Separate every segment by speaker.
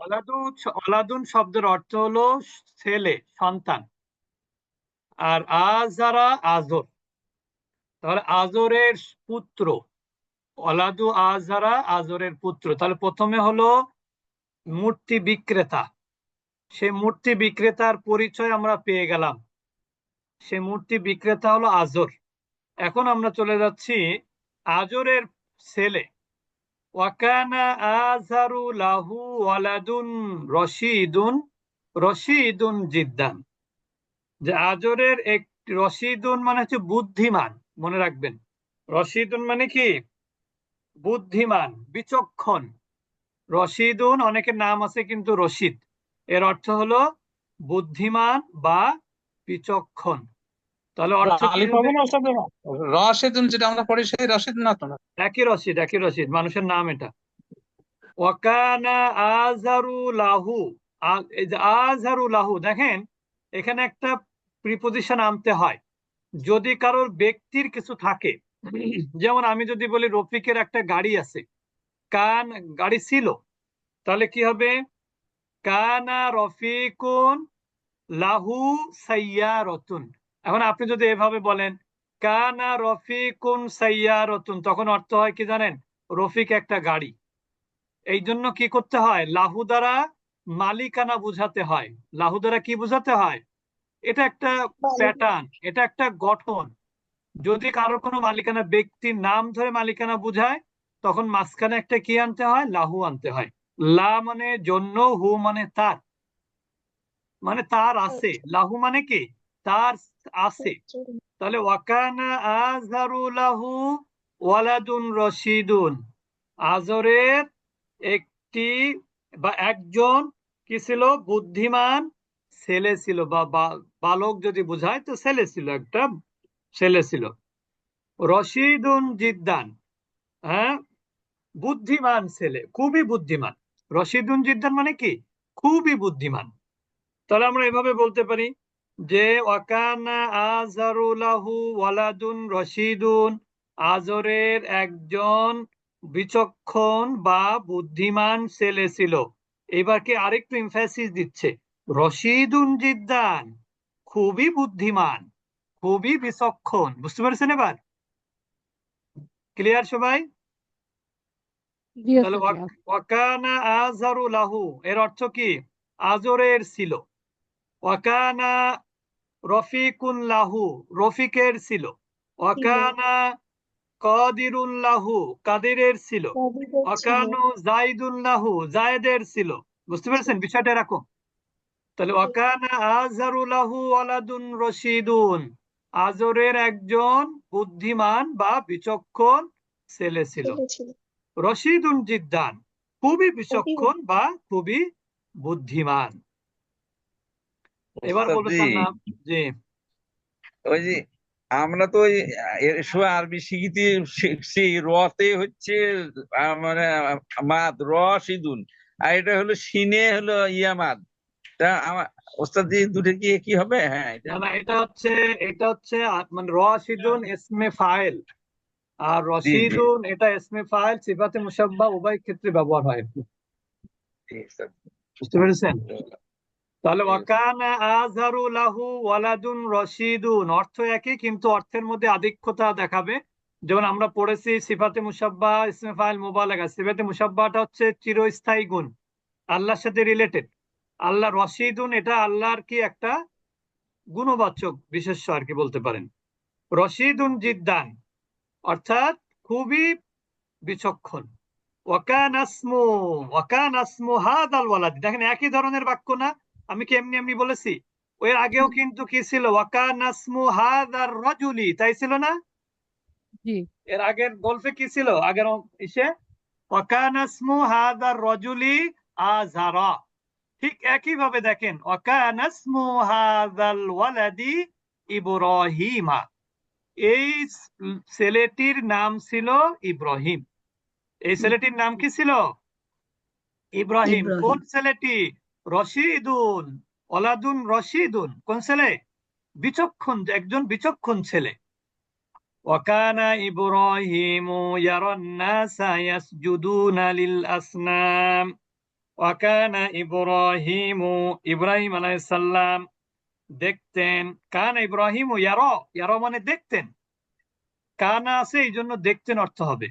Speaker 1: অলাদুন অলাদুন শব্দের অর্থ হলো ছেলে, সন্তান। আর আজারা আজর, তাহলে আজরের পুত্র। অলাদু আজারা আজরের পুত্র, তাহলে প্রথমে হলো মূর্তি বিক্রেতা। সে মূর্তি বিক্রেতার পরিচয় আমরা পেয়ে গেলাম, সে মূর্তি বিক্রেতা হলো আজর। এখন আমরা চলে যাচ্ছি আজরের ছেলে। ওয়াকানা আজারু লাহু ওয়ালাদুন রশিদুন, রশিদুন জিদ্দান। যে আজরের এক, রশিদুন মানে হচ্ছে বুদ্ধিমান, মনে রাখবেন। রশিদুন মানে কি? বুদ্ধিমান, বিচক্ষণ। রশিদুন অনেকের নাম আছে কিন্তু রশিদ, এর অর্থ হলো বুদ্ধিমান বা বিচক্ষণ। তাহলে অর্থ কি
Speaker 2: আলিফ
Speaker 1: হবে?
Speaker 2: হবে না ওস্তাদ? রাশেদুন যেটা আমরা পড়ি সেই রাশেদ না তো না?
Speaker 1: একই রশিদ, একই রশিদ, মানুষের নাম এটা। ওয়াকানা আজারু লাহু, এই যে আজারু লাহু, দেখেন এখানে একটা প্রিপোজিশন আনতে হয় যদি কারোর ব্যক্তির কিছু থাকে। যেমন আমি যদি বলি রফিকের একটা গাড়ি আছে, কান, গাড়ি ছিল, তাহলে কি হবে? কানা রফিকুন লাহু সাইয়ারতুন। এখন আপনি যদি এভাবে বলেন কানা রফিকুন সাইয়ারতুন, তখন অর্থ হয় কি জানেন? রফিক একটা গাড়ি। এই জন্য কি করতে হয়? লাহু দ্বারা মালিকানা বুঝাতে হয়। লাহু দ্বারা কি বুঝাতে হয়? এটা একটা প্যাটার্ন, এটা একটা গঠন। যদি কারো কোনো মালিকানা, ব্যক্তির নাম ধরে মালিকানা বুঝায়, তখন মাঝখানে একটা কি আনতে হয়? লাহু আনতে হয়। লা মানে জন্য, হু মানে তার, মানে তার আছে। লাহু মানে কি? তার আছে। তাহলে ওয়াকানা আজহারু লাহু ওয়ালাদুন রশিদুন, আজরের একটি বা একজন কি ছিল? বুদ্ধিমান ছেলে ছিল, বা বালক যদি বোঝায় তো ছেলে ছিল, একটা ছেলে ছিল। রশিদুন জিদ্দান, হ্যাঁ, বুদ্ধিমান ছেলে, খুবই বুদ্ধিমান। রশিদুন জিদ্দান মানে কি? খুবই বুদ্ধিমান। তাহলে আমরা এভাবে বলতে পারি যে ওয়াকানা আজহারু লাহু ওয়ালাদুন রশিদুন, আজরের একজন বিচক্ষণ বা বুদ্ধিমান ছেলে ছিল। এবার কি আরেকটু এমফাসিস দিচ্ছে, রশিদুন জিদ্দান, খুবই বুদ্ধিমান, খুবই বিচক্ষণ। বুঝতে পারছেন এবার? ক্লিয়ার সবাই?
Speaker 3: জি
Speaker 1: তাহলে
Speaker 3: ওস্তাদ, জি।
Speaker 1: ওয়াকানা আজহারু লাহু এর অর্থ কি? আজরের ছিল। ওয়াকানা রফিকুন লাহু, রফিকের ছিল। ওয়াকানা কাদিরুন লাহু, কাদিরের ছিল। ওয়াকানু জাইদুন লাহু, জায়েদের ছিল। বুঝতে পেরেছেন বিষয়টা এরকম? তাহলে ওয়াকানা আজহারু লাহু ওয়ালাদুন রশিদুন, আজরের একজন বুদ্ধিমান বা বিচক্ষণ ছেলে ছিল। রশিদুন জিদ্দান, খুবই বিচক্ষণ বা খুবই বুদ্ধিমান। এবার
Speaker 4: ওস্তাদ
Speaker 1: বলবো
Speaker 4: জি,
Speaker 1: তার নাম। জি,
Speaker 4: ওই যে আমরা তো ওই এর সময় আরবি শিখতে শিখছি রতে হচ্ছে মানে মাদ রশিদুন, আর এটা হলো সিনে হলো ইয়ামাদ। তা আমার ওস্তাদ জি দুটো কি কি হবে? হ্যাঁ এটা
Speaker 1: না না, এটা হচ্ছে মানে রশিদুন ইসমে ফাইল, আর
Speaker 4: জি জি
Speaker 1: রশিদুন এটা ইসমে ফাইল, সিফাতে মুশাব্বা উভয় ক্ষেত্রে ব্যবহার হয়।
Speaker 4: জি ওস্তাদ।
Speaker 1: বুঝতে পেরেছেন? তাহলে
Speaker 4: জি,
Speaker 1: ওয়াকানা আযহারু লাহু ওয়ালাদুন রশিদুন, অর্থ একই কিন্তু অর্থের মধ্যে আধিক্যতা দেখাবে। যেমন আমরা পড়েছি সিফাতে মুশাব্বা ইসমে ফাইল মুবালাগা। সিফাতে মুশাব্বাটা হচ্ছে চিরস্থায়ী গুণ, আল্লাহর সাথে রিলেটেড। আল্লাহ রশিদুন এটা আল্লাহর কি একটা গুণবাচক বিশেষ্য আর কি বলতে পারেন। রশিদুন জিদ্দান অর্থাৎ খুবই বিচক্ষণ। ওয়াকান আসমু, ওয়াকান আসমু হাদাল ওয়ালাদ, দেখেন একই ধরনের বাক্য না? আমি কি এমনি এমনি বলেছি? ওর আগেও কিন্তু কি ছিল? ওয়াকান আসমু হাদার রাজুলি, তাই ছিল না?
Speaker 3: জি।
Speaker 1: এর আগের গল্পে কি ছিল? আগের ইসে ওয়াকান আসমু হাদার রাজুলি আজারা। ঠিক একই ভাবে দেখেন ওয়াকান আসমু হাদাল ওয়ালাদি ইব্রাহিমা, এই ছেলেটির নাম ছিল ইব্রাহিম। এই ছেলেটির নাম কি ছিল? ইব্রাহিম। কোন
Speaker 5: ইব্রাহিম।
Speaker 1: ছেলেটি? রশিদুন, ওলাদুন রশিদুন, কোন ছেলে? বিচক্ষণ, একজন বিচক্ষণ ছেলে। ওয়াকানা ইব্রাহিমু ইয়ারান নাসা ইয়াসজুদুনা লিল আসনাম ওয়াকানা ইব্রাহিমু, ইব্রাহিম আলাইহিস সালাম দেখতেন। কানা ইব্রাহিমু ইয়ারা, ইয়ারা মানে দেখতেন। কানা আছে এই জন্য দেখতেন অর্থ হবে।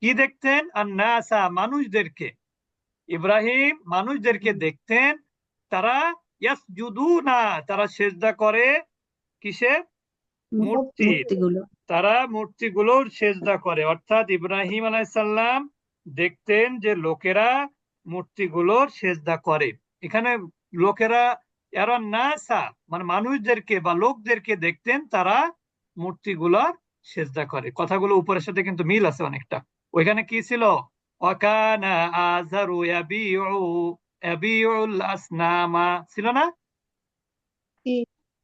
Speaker 1: কি দেখতেন? আন-নাসা, মানুষদেরকে। ইব্রাহিম মানুষদেরকে দেখতেন, তারা ইয়াসজুদুনা, তারা সেজদা করে। কিসে? মূর্তির।
Speaker 3: মূর্তিগুলো।
Speaker 1: তারা মূর্তিগুলোর সেজদা করে। অর্থাৎ ইব্রাহিম আলাইহিস সালাম দেখতেন যে লোকেরা মূর্তিগুলোর সেজদা করে। এখানে লোকেরা এরা নাসা মানে মানুষদেরকে বা লোকদেরকে দেখতেন তারা মূর্তিগুলোর সেজদা করে। কথাগুলো উপরের সাথে কিন্তু মিল আছে অনেকটা। ওইখানে কি ছিল? ওয়াকানা আযারু ইয়াবিউল আসনামা ছিল না?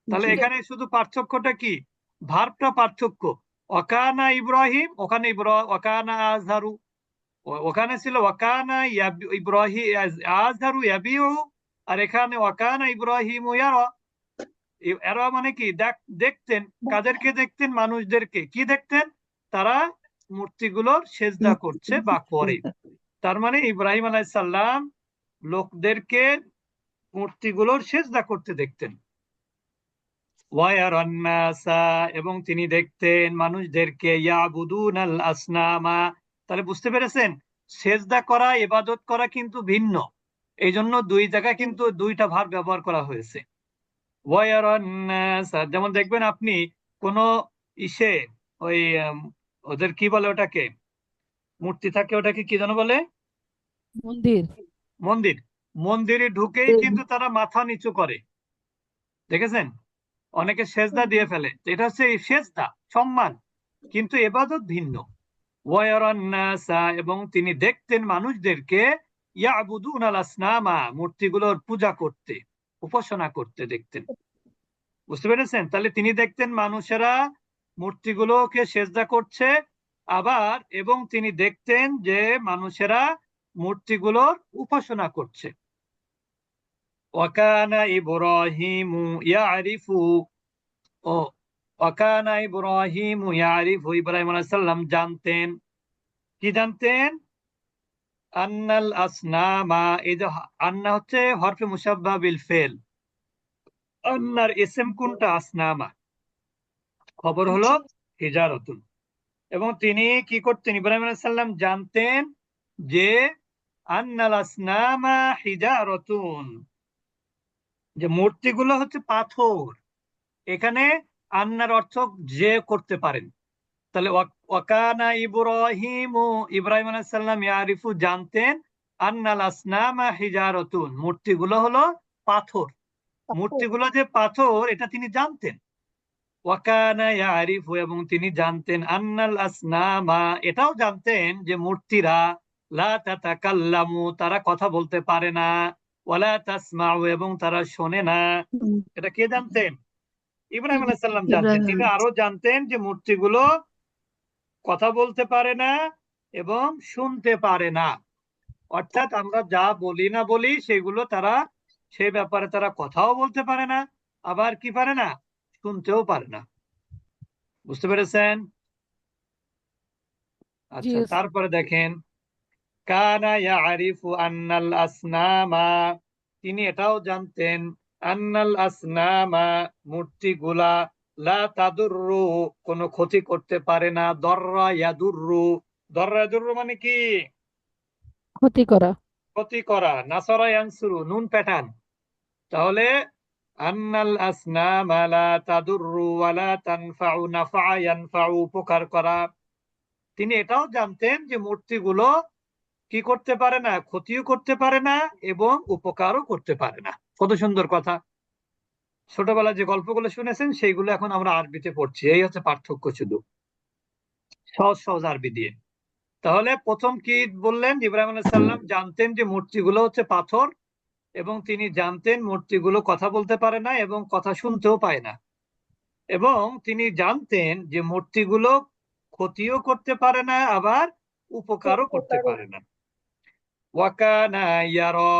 Speaker 1: তাহলে
Speaker 3: জি।
Speaker 1: এখানে শুধু পার্থক্যটা কি? ভার্বটা পার্থক্য। ওয়াকানা ইব্রাহিম, ওখানে ওয়াকানা আযহারু। ওখানে ছিল ওয়াকানা ইব্রাহিম আযহারু ইয়াবিউ, আর এখানে ওয়াকানা ইব্রাহিম ইয়ারা। এরা মানে কি? দেখতেন। কাদেরকে দেখতেন? মানুষদেরকে। কি দেখতেন? তারা মূর্তিগুলোর সেজদা করছে বা করে। তার মানে ইব্রাহিম আলাইহিস সালাম লোকদেরকে মূর্তিগুলোর সেজদা করতে দেখতেন। ওয়ায়ারান নাসা, এবং তিনি দেখতেন মানুষদেরকে ইয়াবুদুনাল আসনামা। তাহলে বুঝতে পেরেছেন, সেজদা করা ইবাদত করা কিন্তু ভিন্ন। এই জন্য দুই জায়গায় কিন্তু দুইটা ভার ব্যবহার করা হয়েছে। ওয়ায়ারান নাসা, যেমন দেখবেন আপনি কোন ইসে ওই ওদের কি বলে ওটাকে, মূর্তি থাকে ওটাকে কি যেন বলে,
Speaker 3: মন্দির।
Speaker 1: মন্দির। মন্দিরে ঢুকেই কিন্তু তারা মাথা নিচু করে, দেখেছেন? অনেকে সেজদা দিয়ে ফেলে। তো এটা হচ্ছে এই সেজদা, সম্মান, কিন্তু এবাদত ভিন্ন। ওয়ায়ারান নাসা, এবং তিনি দেখতেন মানুষদেরকে ইয়াবুদুনাল আসনামা, মূর্তিগুলোর পূজা করতে, উপাসনা করতে দেখতেন। বুঝতে পেরেছেন? তাহলে তিনি দেখতেন মানুষেরা মূর্তিগুলোকে সেজদা করছে, আবার এবং তিনি দেখতেন যে মানুষেরা মূর্তিগুলোর উপাসনা করছে। ওয়াকানা ইব্রাহিমু ইয়ারিফু, ও ওয়াকানা ইব্রাহিমু ইয়ারিফু, ইব্রাহিম আলাইহিস সালাম জানতেন। কি জানতেন? আন্নাল আসনামা, এই যে আন্না হচ্ছে হরফে মুসাব্বাহ বিল ফেল। আন্নার ইসম কোনটা? আসনামা। খবর হলো হিজারতুন। এবং তিনি কি করতেন? ইব্রাহিম আলাইহিস সালাম জানতেন যে আন্নাল আসনামা হিজারতুন, যে মূর্তিগুলো হচ্ছে পাথর। এখানে আন্নার অর্থ যে করতে পারেন। তাহলে ওয়াকানা ইব্রাহিমু, ইব্রাহিম আলাইহিস সালাম ইয়ারিফু জানতেন, আন্নাল আসনামা হিজারতুন, মূর্তিগুলো হলো পাথর। মূর্তিগুলো যে পাথর এটা তিনি জানতেন। ওয়াকানা ইয়ারিফু, এবং তিনি জানতেন, আন্নাল আসনামা, এটাও জানতেন যে মূর্তিরা লা তাতাকাল্লামু, তারা কথা বলতে পারে না, ওয়ালা তাসমাউ, এবং তারা শোনে না। এটা কে জানতেন? ইব্রাহিম আলাইহিস সালাম জানতেন। তিনি আরো জানতেন যে মূর্তিগুলো কথা বলতে পারে না এবং শুনতে পারে না। অর্থাৎ আমরা যা বলি না বলি সেগুলো তারা, সেই ব্যাপারে তারা কথাও বলতে পারে না, আবার কি পারে না? শুনতেও পারে না। বুঝতে পেরেছেন?
Speaker 3: জি।
Speaker 1: আচ্ছা, তারপরে দেখেন, কানা ইয়ারিফু আন্নাল আসনামা, তিনি এটাও জানতেন, আন্নাল আসনামা, মূর্তিগুলা, লা তাদুররু, কোনো ক্ষতি করতে পারে না। দররা ইয়াদুররু, দররা ইয়াদুররু মানে কি?
Speaker 3: ক্ষতি করা।
Speaker 1: ক্ষতি করা। নাসরা ইয়ানসুরু, নুন প্যাটার্ন। তাহলে আন্নাল আসনামা লা তাদুররু ওয়া লা তানফাউ, নাফা ইয়ানফাউ, উপকার করা। তিনি এটাও জানতেন যে মূর্তিগুলো কি করতে পারে না? ক্ষতিও করতে পারে না এবং উপকারও করতে পারে না। কত সুন্দর কথা! ছোটবেলায় যে গল্পগুলো শুনেছেন সেইগুলো এখন আমরা আরবিতে পড়ছি। এই হচ্ছে পার্থক্য, শুধু সহজ সহজ আরবি দিয়ে। তাহলে প্রথম কি বললেন? ইব্রাহিম আলাইহিস সালাম জানতেন যে মূর্তিগুলো হচ্ছে পাথর, এবং তিনি জানতেন মূর্তিগুলো কথা বলতে পারে না এবং কথা শুনতেও পায় না, এবং তিনি জানতেন যে মূর্তিগুলো ক্ষতিও করতে পারে না, আবার উপকারও করতে পারে না। ওয়াকানা ইয়ারা,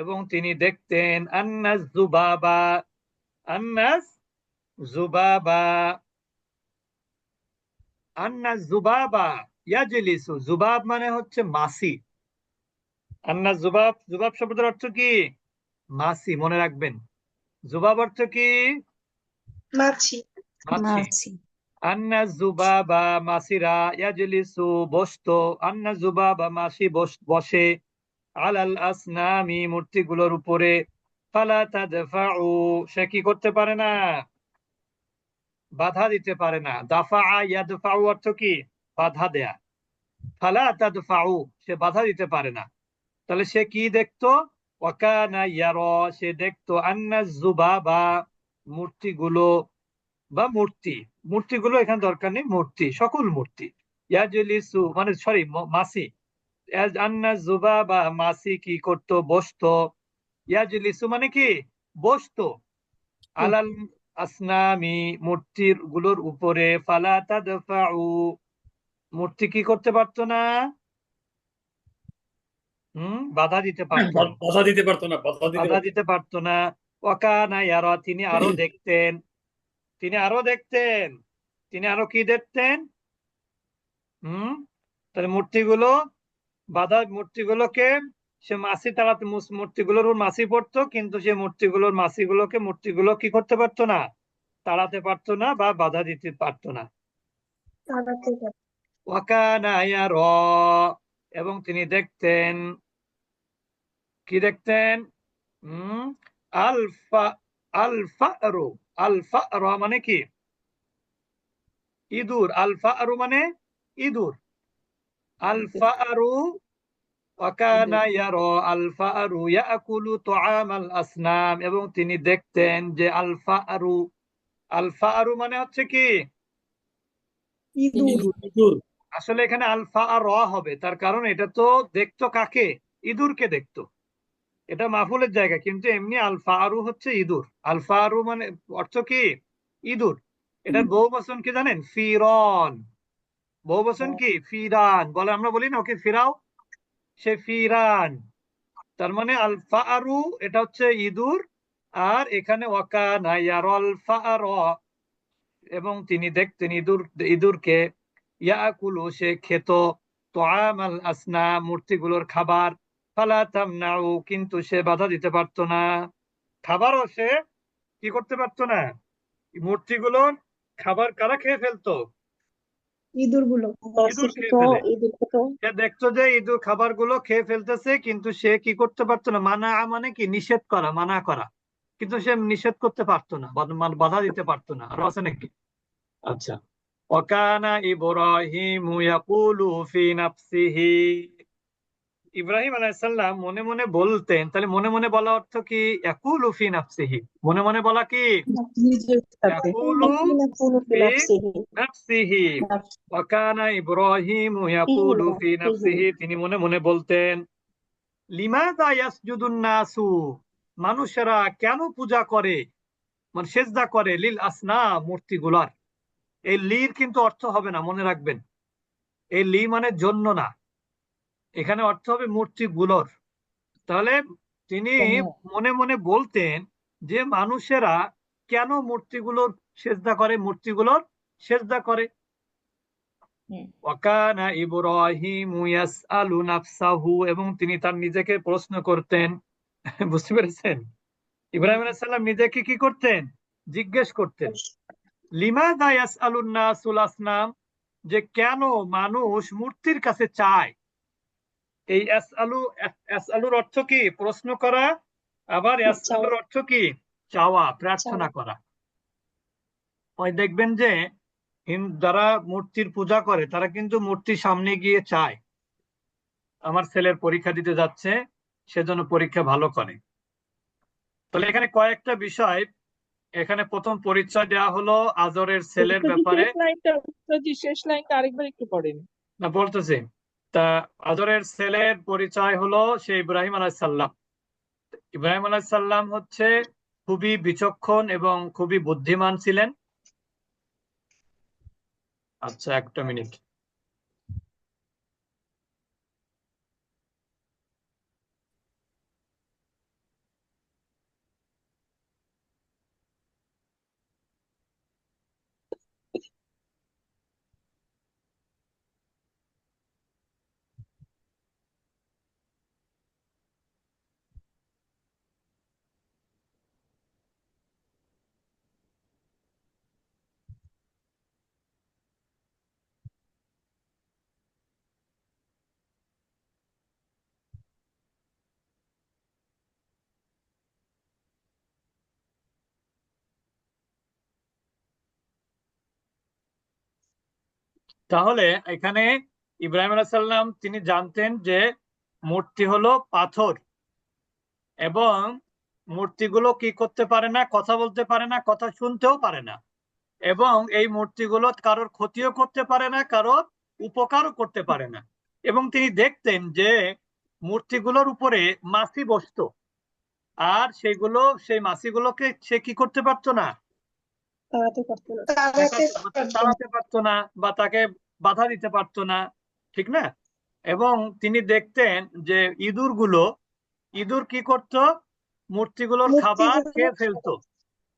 Speaker 1: এবং তিনি দেখতেন, আন্নাস যুবাবা, আন্নাস যুবাবা, আন্নাস যুবাবা ইয়াজলিসু, যুবাব মানে হচ্ছে মাছি। আন্না জুবাব, জুবাব শব্দের অর্থ কি? মাছি, মনে রাখবেন। জুবাব অর্থ কি?
Speaker 5: মাছি।
Speaker 1: মাছি।
Speaker 6: মাছি।
Speaker 1: আন্না জুবাবা, মাছিরা, ইয়াজলিসু, বসতো, আন্না জুবাবা, মাছি বসে, আলাল আসনামি, মূর্তিগুলোর উপরে, ফালা তাদফাউ, সে কি করতে পারে না? বাধা দিতে পারে না। দাফা ইয়াদফাউ অর্থ কি? বাধা দেয়া। ফালা তাদফাউ, সে বাধা দিতে পারে না। তাহলে সে কি দেখতো? ওয়াকানা ইয়ারা, সে দেখতো, আন্না জুবাবা, মূর্তিগুলো, বা মূর্তি, মূর্তিগুলো এখানে দরকার নেই, মূর্তি, সকল মূর্তি, ইয়াজলিসু মানে সরি মাসি, আন্না জুবাবা, মাসি কি করতো? বসতো। ইয়াজলিসু মানে কি? বসতো। আলাল আসনামি, মূর্তির গুলোর উপরে, ফালা তাদফাউ, মূর্তি কি করতে পারতো না? বাধা দিতে পারতো না,
Speaker 7: বাধা দিতে পারতো না,
Speaker 1: বাধা দিতে পারতো না। ওয়াকানা ইয়ারা, তিনি আরো দেখতেন, তিনি আরো দেখতেন, তিনি আরো কি দেখতেন? তাহলে মূর্তিগুলো, মূর্তিগুলোকে সে মাছি তাড়াতে, মূর্তিগুলোর উপর মাছি পড়তো, কিন্তু সে মূর্তিগুলো কি করতে পারতো না? তাড়াতে পারতো না বা বাধা দিতে পারতো না।
Speaker 5: তাড়াতে পারতো।
Speaker 1: ওয়াকানা ইয়ারা, এবং তিনি দেখতেন, কি দেখতেন? আলফা, আলফারু, আলফারা মানে কি? ইঁদুর। আলফারু মানে ইঁদুর। আলফারু, ওয়াকানা ইয়ারা আলফারু ইয়াকুলু তুআমাল আসনাম, এবং তিনি দেখতেন যে আলফারু, আলফারু মানে হচ্ছে কি?
Speaker 5: ইঁদুর।
Speaker 1: আসলে এখানে আলফা আর র হবে, তার কারণ এটা তো দেখতো কাকে? ইঁদুরকে দেখতো, এটা মাফুলের জায়গা, কিন্তু এমনি আলফা আরু হচ্ছে ইঁদুর। আলফা আরু মানে অর্থ কি? ইঁদুর। এটার বহু বচন কি জানেন? ফিরন। বহু বচন কি? ফিরান। বলে আমরা বলি না ওকে ফিরাও, সে ফিরান। তার মানে আলফা আরু এটা হচ্ছে ইঁদুর, আর এখানে ওয়াকানা ইয়ারাল ফাআরা, এবং তিনি দেখতেন ইঁদুরকে, ইয়াকুলু, সে খেত, তুআমাল আসনাম, মূর্তিগুলোর খাবার, ফালা তামনাউ, কিন্তু সে বাধা দিতে পারতো না। খাবারও সে কি করতে পারতো না? মূর্তিগুলোর খাবার কারা খেয়ে ফেলতো?
Speaker 5: ইঁদুরগুলো।
Speaker 1: ইঁদুর খেয়ে ফেলে। সে দেখতো যে ইঁদুর খাবারগুলো খেয়ে ফেলতেছে, কিন্তু সে কি করতে পারতো না? মানা মানে কি? নিষেধ করা, মানা করা, কিন্তু সে নিষেধ করতে পারতো না, বাধা দিতে পারতো না। আরো আছে নাকি? আচ্ছা, ওয়াকানা ইব্রাহিমু ইয়াকুলু ফি নাফসিহি, ইব্রাহিম আলাইহিস সালাম মনে মনে বলতেন। তাহলে মনে মনে বলা অর্থ কি? ইয়াকুলু ফি নাফসিহি, মনে মনে বলা কি?
Speaker 6: নিজের সাথে।
Speaker 1: ইয়াকুলু ফি নাফসিহি, ওয়াকানা ইব্রাহিমু ইয়াকুলু ফি নাফসিহি, তিনি মনে মনে বলতেন, লিমাযা ইয়াসজুদুন নাসু, মানুষেরা কেন পূজা করে, মানে সেজদা করে, লিল আসনাম, মূর্তিগুলার। এই লির কিন্তু অর্থ হবে না, মনে রাখবেন, এই লি মানে জন্য না, এখানে অর্থ হবে মূর্তিগুলোর। তাহলে তিনি মনে মনে বলতেন যে মানুষেরা কেন মূর্তিগুলোর সেজদা করে, মূর্তিগুলোর সেজদা করে। ওয়াকানা ইব্রাহিমু ইয়াসআলু নাফসাহু, এবং তিনি তার নিজেকে প্রশ্ন করতেন। বুঝতে পেরেছেন? ইব্রাহিম আলাইহিস সালাম নিজেকে কি করতেন? জিজ্ঞেস করতেন। লিমাযা ইয়াসআলুন নাসুল আসনাম, যে কেন মানুষ মূর্তির কাছে চায়। এই ইয়াসআলুর অর্থ কি? প্রশ্ন করা। আবার ইয়াসআলুর অর্থ কি? চাওয়া, প্রার্থনা করা। ওই দেখবেন যে যারা মূর্তির পূজা করে তারা কিন্তু মূর্তির সামনে গিয়ে চায়, আমার ছেলের পরীক্ষা দিতে যাচ্ছে, সেজন্য পরীক্ষা ভালো করে। তাহলে এখানে কয়েকটা বিষয়, এখানে প্রথম পরিচয় দেওয়া হলো আজরের ছেলের ব্যাপারে।
Speaker 8: শেষ লাইনটা আরেকবার একটু পড়েন।
Speaker 1: না, বলতেছি, তা আজরের ছেলের পরিচয় হলো সে ইব্রাহিম আলাইহিস সালাম। ইব্রাহিম আলাইহিস সালাম হচ্ছে খুবই বিচক্ষণ এবং খুবই বুদ্ধিমান ছিলেন। আচ্ছা, একটা মিনিট। তাহলে এখানে ইব্রাহিম আলাইহিস সালাম তিনি জানতেন যে মূর্তি হলো পাথর, এবং মূর্তিগুলো কি করতে পারে না, কথা বলতে পারে না, কথা শুনতেও পারে না, এবং এই মূর্তিগুলো কারোর ক্ষতিও করতে পারে না, কারোর উপকারও করতে পারে না। এবং তিনি দেখতেন যে মূর্তিগুলোর উপরে মাছি বসতো, আর সেই মাছিগুলোকে সে কি করতে পারতো না,
Speaker 5: তাড়াতে পারতো না, তাড়াতে পারতো না।
Speaker 1: তাড়াতে পারতো না, বা তাকে বাধা দিতে পারতো না, ঠিক না? এবং তিনি দেখতেন যে ইঁদুর কি করতো, মূর্তিগুলোর খাবার
Speaker 5: মূর্তিগুলো
Speaker 1: খেয়ে ফেলতো,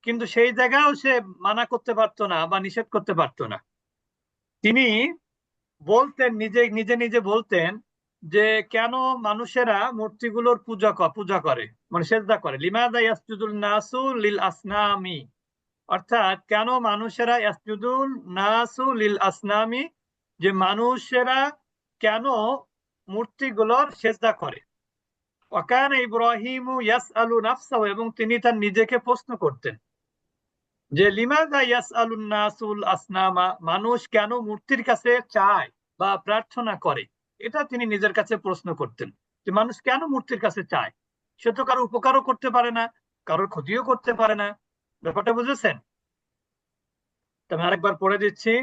Speaker 1: কিন্তু সেই জায়গায়ও সে মানা করতে পারতো না বা নিষেধ করতে পারতো না। তিনি বলতেন, নিজে নিজে নিজে বলতেন যে কেন মানুষেরা মূর্তিগুলোর পূজা করে, মানে সেজদা করে। লিমাযা ইয়াসজুদুন নাসু লিল আসনামি, অর্থাৎ কেন মানুষেরা ইয়াসজুদুন নাসু লিল আসনামি, যে মানুষেরা কেন মূর্তিগুলোর সেজদা করে। ওয়াকানা ইব্রাহিমু ইয়াসআলু নাফসাহু, এবং তিনি তার নিজেকে প্রশ্ন করতেন যে লিমাযা ইয়াসআলুন নাসুল আসনামা, মানুষ কেন মূর্তির কাছে চায় বা প্রার্থনা করে। এটা তিনি নিজের কাছে প্রশ্ন করতেন যে মানুষ কেন মূর্তির কাছে চায়, সে তো কারো উপকারও করতে পারে না, কারোর ক্ষতিও করতে পারে না। ব্যাপারটা বুঝেছেন? তো আমি আরেকবার পড়ে দিচ্ছি।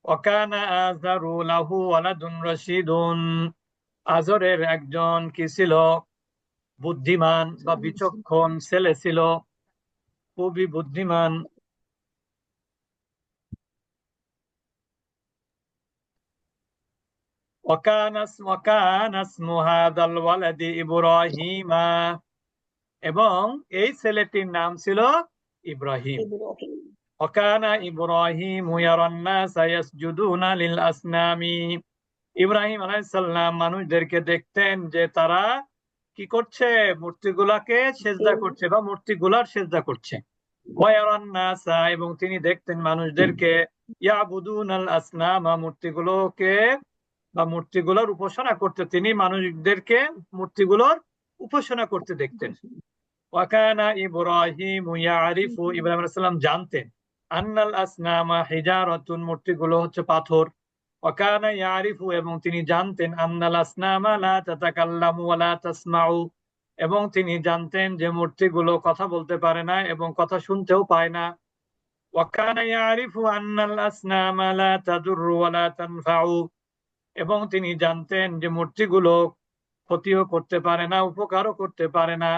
Speaker 1: ওয়াকানা আযারু লাহু ওয়ালাদুন রাশিদুন, আজরের একজন কি ছিল, বুদ্ধিমান বা বিচক্ষণ ছেলে ছিল, খুবই বুদ্ধিমান। ওয়াকানা ইসমু হাযাল ওয়ালাদি ইব্রাহিমা, এবং এই ছেলেটির নাম ছিল ইব্রাহিম।
Speaker 5: ইব্রাহিম।
Speaker 1: ওয়াকানা ইব্রাহিমু ইয়ারান নাসা ইয়াসজুদুনা লিল আসনামি, ইব্রাহিম আলাইহিস সালাম মানুষদেরকে দেখতেন যে তারা কি করছে, মূর্তিগুলাকে সেজদা করছে বা মূর্তিগুলার সেজদা করছে। ওয়ায়ারান নাসা, এবং তিনি দেখতেন মানুষদেরকে ইয়াবুদুনাল আসনামা, মূর্তিগুলোকে বা মূর্তিগুলোর উপাসনা করতে, তিনি মানুষদেরকে মূর্তিগুলোর উপাসনা করতে দেখতেন। ওয়াকানা ইব্রাহিম ইয়ারিফু, ইব্রাহিম আলাইহিস সালাম জানতেন আন্নাল আসনামা হিজারাতুন, মূর্তিগুলো হচ্ছে পাথর। ওয়াকানা ইয়ারিফু, এবং তিনি জানতেন আন্নাল আসনামা লা তাতাকাল্লামু ওয়া লা তাসমাউ, এবং তিনি জানতেন যে মূর্তিগুলো কথা বলতে পারে না এবং কথা শুনতেও পায় না। ওয়াকানা ইয়ারিফু আন্নাল আসনামা লা তাদুররু ওয়া লা তানফাউ, এবং তিনি জানতেন যে মূর্তিগুলো ক্ষতিও করতে পারে না, উপকারও করতে পারে না।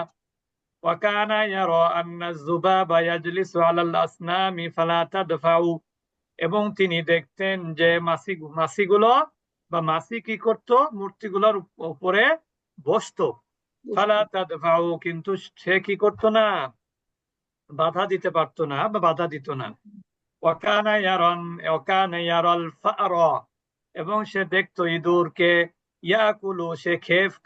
Speaker 1: ওয়াকানা ইয়ারা আন্না যুবাবা ইয়াজলিসু আলাল আসনামি ফালা তাদফাউ, এবং তিনি দেখতেন যে মাছিগুলো বা মাছি কি করত, মূর্তিগুলোর উপরে বসতো। ফালা তাদফাউ, কিন্তু সে কি করতো না, বাধা দিতে পারতো না বা বাধা দিত না। ওয়াকানা ইয়ারাল ফারা, এবং সে দেখতো ইঁদুরকে, ইয়াকুলু, সে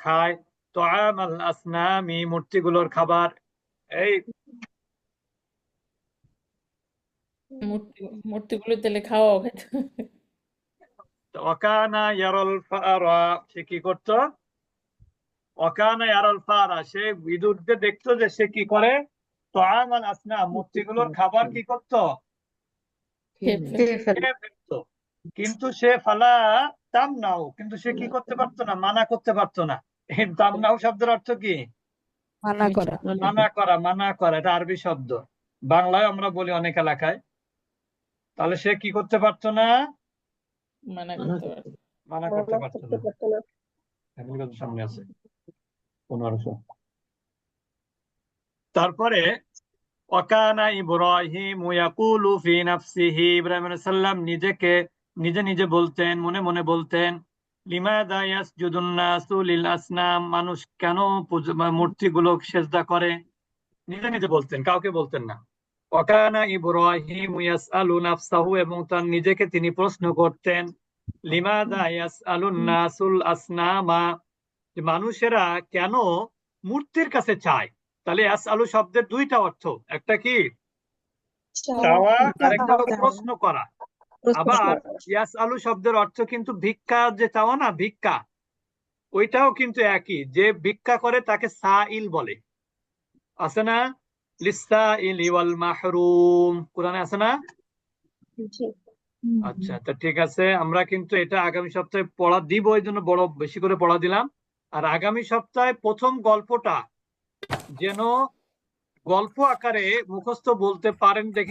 Speaker 1: খায়, তুআমাল আসনামি, মূর্তিগুলোর খাবার। এই
Speaker 8: মূর্তিগুলো তেলে খাওয়াও খেত।
Speaker 1: ওয়াকানা ইয়ারাল ফারা, সে কি করতো, ওয়াকানা ইয়ারাল ফারা, সে ইঁদুরকে দেখতো যে সে কি করে, তুআমাল আসনাম, মূর্তিগুলোর খাবার কি করতো, খেয়ে ফেলতো। কিন্তু সে ফালা তামনাউ, কিন্তু সে কি করতে পারতো না, মানা করতে পারতো না। এই তামনাউ শব্দের অর্থ কি?
Speaker 3: মানা করা।
Speaker 1: মানা করা, এটা আরবি শব্দ, বাংলায় আমরা বলি অনেক এলাকায়। তাহলে সে কি করতে পারতো না,
Speaker 8: মানা করতে পারে।
Speaker 1: মানা করতে পারতো না। এখন কত সামনে আছে 1500। তারপরে ওয়াকানা ইব্রাহিম ইয়াকুলু ফি নাফসিহি, ইব্রাহিম আলাইহিস সালাম নিজে নিজে বলতেন, মনে মনে বলতেন, লিমাযা ইয়াসজুদুন নাসু লিল আসনাম, মানুষ কেন মূর্তিগুলো সেজদা করে, নিজে নিজে বলতেন, কাউকে বলতেন না। ওয়াকানা ইব্রাহিম ইয়াসআলু নাফসাহু, এবং তার নিজেকে তিনি প্রশ্ন করতেন, লিমাযা ইয়াসআলুন নাসুল আসনামা, যে মানুষেরা কেন মূর্তির কাছে চায়। তাহলে ইয়াসআলু শব্দের দুইটা অর্থ, একটা কি চাওয়া, আরেকটা হলো প্রশ্ন করা। আবার ইয়াসআলু শব্দের অর্থ কিন্তু ভিক্ষা, যে চাওয়া না, ভিক্ষা, ওইটাও কিন্তু একই, যে ভিক্ষা করে তাকে সাইল বলে। আছে না, লিসাইলি ওয়াল মাহরুম, কোরআনে আছে না?
Speaker 5: জি।
Speaker 1: আচ্ছা, তা ঠিক আছে, আমরা কিন্তু এটা আগামী সপ্তাহে পড়া দিব, এই জন্য বড় বেশি করে পড়া দিলাম। আর আগামী সপ্তাহে প্রথম গল্পটা যেন গল্প আকারে মুখস্থ বলতে পারেন দেখি